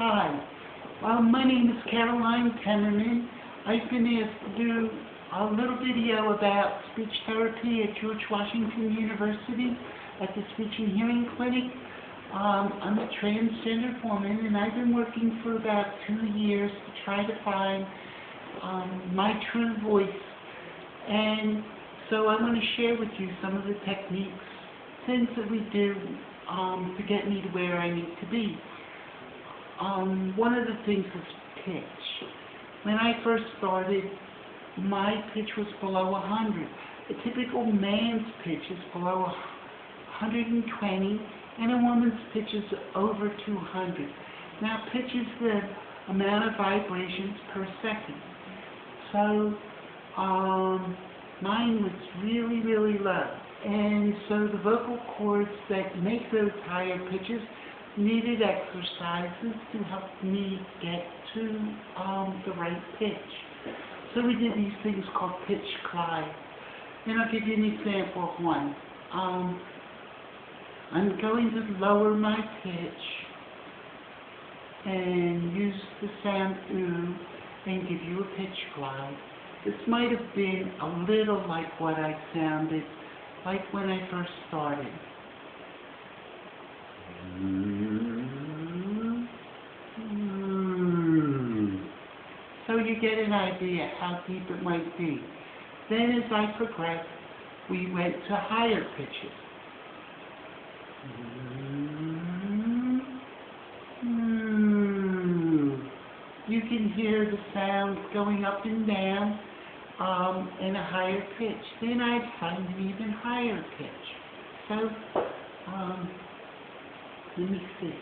Hi, my name is Caroline Temerman. I've been asked to do a little video about speech therapy at George Washington University at the Speech and Hearing Clinic. I'm a transgender woman, and I've been working for about 2 years to try to find my true voice. And so I want to share with you some of the techniques, things that we do to get me to where I need to be. One of the things is pitch. When I first started, my pitch was below 100. A typical man's pitch is below 120, and a woman's pitch is over 200. Now, pitch is the amount of vibrations per second. So, mine was really, really low. And so the vocal cords that make those higher pitches needed exercises to help me get to the right pitch. So we did these things called pitch glide. And I'll give you an example of one. I'm going to lower my pitch and use the sound ooh and give you a pitch glide. This might have been a little like what I sounded like when I first started. So you get an idea how deep it might be. Then as I progressed, we went to higher pitches. You can hear the sound going up and down in a higher pitch. Then I'd find an even higher pitch. So, let me see.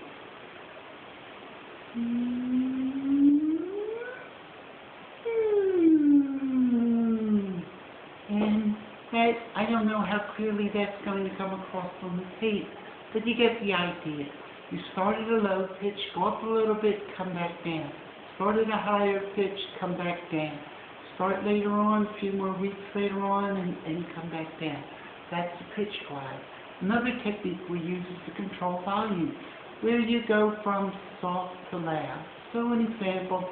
And that, I don't know how clearly that's going to come across on the tape, but you get the idea. You start at a low pitch, go up a little bit, come back down. Start at a higher pitch, come back down. Start later on, a few more weeks later on, and come back down. That's the pitch glide. Another technique we use is to control volume, where you go from soft to loud. So an example,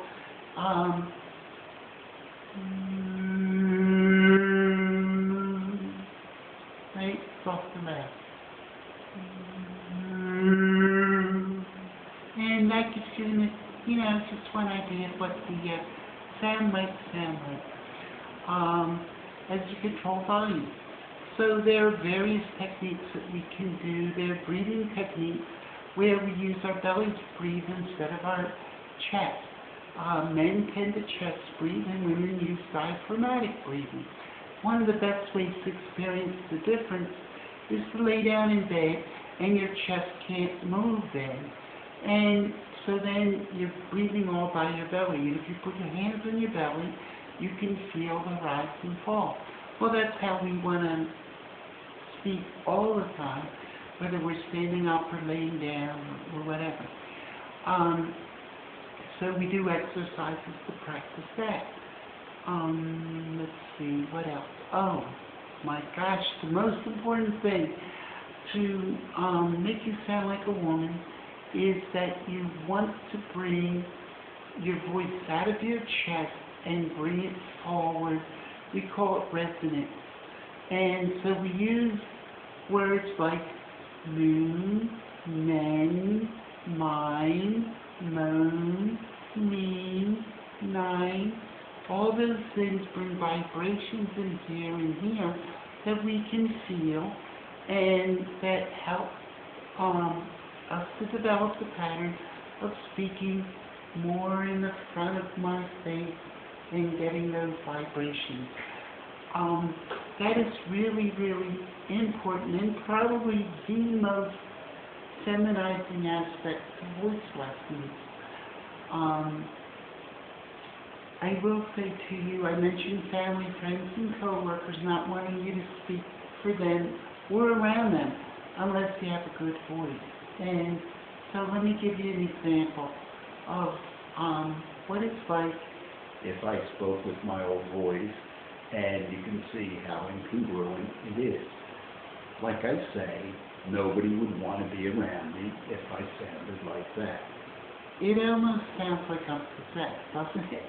right, soft to loud. And that gives you, just one idea of what the sound might sound like as you control volume. So there are various techniques that we can do. There are breathing techniques where we use our belly to breathe instead of our chest. Men tend to chest breathe and women use diaphragmatic breathing. One of the best ways to experience the difference is to lay down in bed and your chest can't move then. And so then you're breathing all by your belly. And if you put your hands on your belly, you can feel the rise and fall. Well, that's how we want to speak all the time, whether we're standing up or laying down or whatever. So we do exercises to practice that. Let's see, what else? Oh, my gosh, the most important thing to make you sound like a woman is that you want to bring your voice out of your chest and bring it forward. We call it resonance. And so we use words like moon, men, mine, moan, mean, nine. All those things bring vibrations in here that we can feel and that help us to develop the pattern of speaking more in the front of my face and getting those vibrations. That is really, really important and probably the most feminizing aspect of voice lessons. I will say to you, I mentioned family, friends, and co-workers not wanting you to speak for them or around them unless you have a good voice. And so let me give you an example of what it's like if I spoke with my old voice, and you can see how incongruent it is. Like I say, nobody would want to be around me if I sounded like that. it almost sounds like I'm possessed, doesn't it?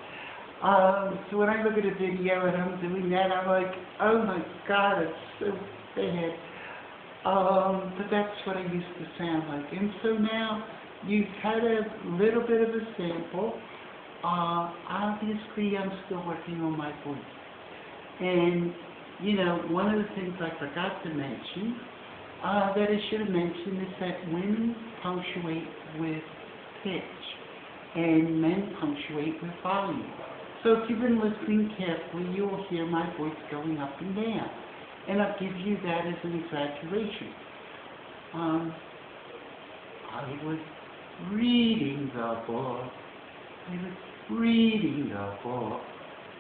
So when I look at a video and I'm doing that, I'm like, oh my God, it's so bad. But that's what I used to sound like. And so now you've had a little bit of a sample. Obviously, I'm still working on my voice. And, you know, one of the things I forgot to mention, that I should have mentioned, is that women punctuate with pitch and men punctuate with volume. So if you've been listening carefully, you'll hear my voice going up and down. And I'll give you that as an exaggeration. I was reading the book.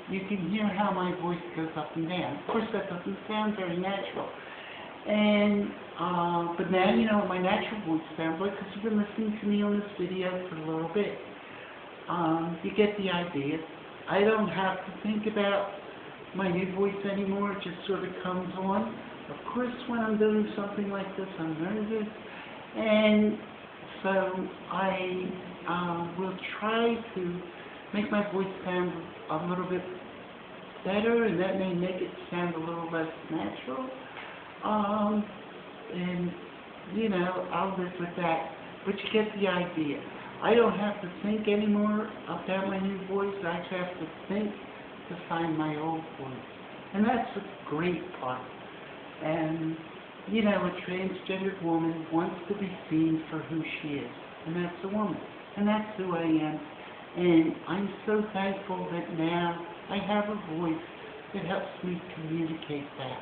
You can hear how my voice goes up and down. Of course, that doesn't sound very natural. And, but now you know what my natural voice sounds like because you've been listening to me on this video for a little bit. You get the idea. I don't have to think about my new voice anymore. It just sort of comes on. Of course, when I'm doing something like this, I'm nervous. And so I will try to make my voice sound a little bit better, and that may make it sound a little less natural. And, you know, I'll live with that. But you get the idea. I don't have to think anymore about my new voice. I just have to think to find my old voice. And that's a great part. And, you know, a transgendered woman wants to be seen for who she is. And that's a woman. And that's who I am. And I'm so thankful that now I have a voice that helps me communicate that.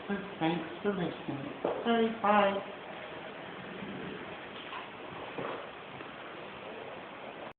So thanks for listening. Bye.